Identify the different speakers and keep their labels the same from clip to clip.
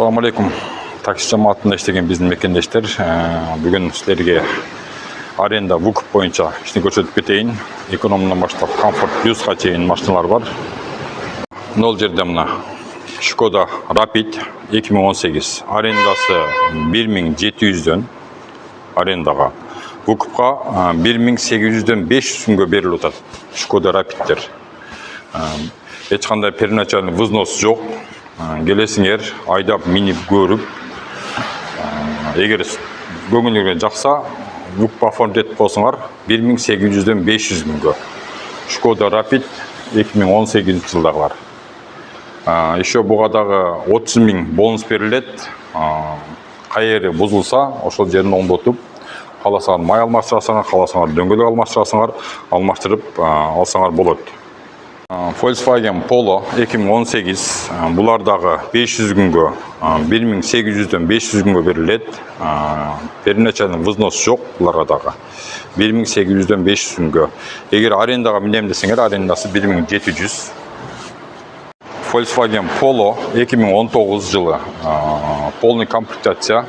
Speaker 1: Assalamu alaikum. Taksi cemaatinde işlеген біздің мекендештер. Бүгін сіздерге аренда ВУК бойынша ішіне көрсетіп кетейін. Экономнан баштап Comfort Plus-ға чейін машиналар бар. Ол жерде мына Skoda Rapid 2018 арендасы 1700-ден арендаға. ВУК-қа 1800-ден 500 күнге беріліп отыр. Skoda Rapid'тер. Ешқандай первоначальный взнос жоқ. Келесіңер, айдап минип көріп, егер көңіліңізге жақса, ВУК-қа оформить етіп болсаңар 1800-ден 500 күнге. Skoda Rapid 2018 жылдағылар. Еще бұғадағы 30 000 бонус беріледі. Қайері бұзылса, ошол жерін оңдотып, қаласаңар май алмастырасыңар, қаласаңар дөңгелек алмастырасыңар, алмастырып алсаңар болады. Volkswagen Polo 2018 бұлардағы 500 күнге 1800-ден 500 күнге беріледі. Первоначальный взнос жоқ бұлардағы 1800-ден 500 күнге. Егер арендаға мінем десеңер, арендасы 1700. Volkswagen Polo 2019 жылы полный комплектация.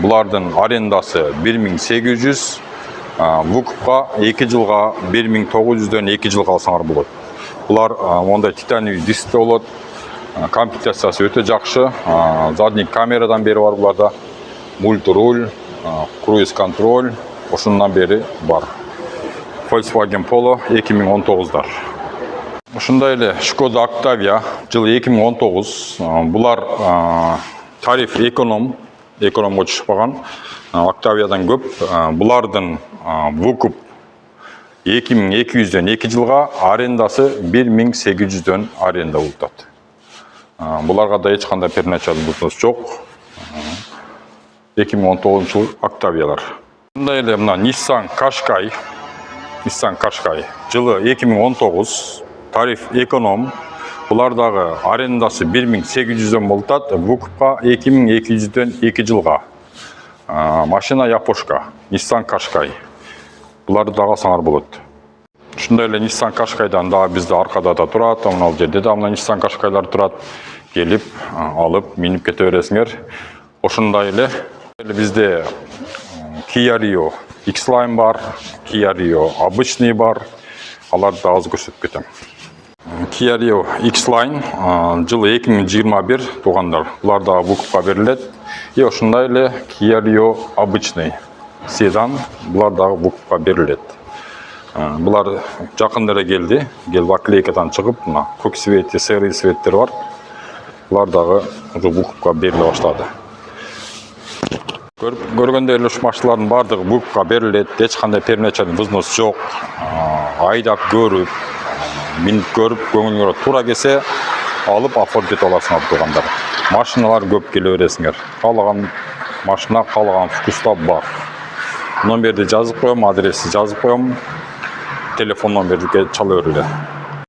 Speaker 1: Бұлардың арендасы 1800, ВУК-қа 2 жылға 1900-ден 2 жылға алсаңар болады. Бұлар ондай титаниевый дискте болады. Комплектациясы өте жақсы. Задний камерадан бері бар бұларда. Мультруль, круиз контроль, ошынан бері бар. Volkswagen Polo 2019-дар. Ошындай эле Skoda Octavia жылы 2019. Бұлар тариф экономға шықпаған. Octavia'дан көп. Бұлардың ВУК 2200-ден 2 жылға арендасы 1800-ден аренда болтады. Бұларға да ешқандай первоначальный взнос жоқ. 2019 жыл Octavia'лар. Бұндай еле мына Nissan Qashqai жылы 2019, тариф эконом. Бұлардағы арендасы 1800-ден болтады, ВУК-қа 2200-ден 2 жылға. Машина япошка, Nissan Qashqai. Бұларды дағы саңар болады. Шындай әлі Nissan Qashqai'дан да бізді арқада да тұрады, ол жерде да Nissan Qashqai'лар тұрады. Келіп, алып, миніп кете өресіңер. Ошындай әлі бізде Kia Rio X-Line бар, Kia Rio обычный бар. Аларды да азы көрсетіп кетем. Kia Rio X-Line жылы 2021 туғандар. Бұларда ВУК-қа беріледі. Ошындай әлі Kia Rio обычный седан, бұлардағы ВУК-қа беріледі. Бұлар жақындары келді. Келіп оклейкадан шығып, көк светте, серый светтер бар. Бұлардағы ВУК-қа беріле баштады. Көргенде үш машиналардың бардығы ВУК-қа беріледі. Ешқандай первоначальный взнос жоқ. Айдап көріп, миніп көріп, көңіліңізге тура келсе, алып оформить аласыңар туғандар. Машиналар көп келе бересіңер. Қалаған машина, қалаған вкуста бар. Номерді жазып қойым, адресі жазып қойым, телефон номерді чалы өрілі.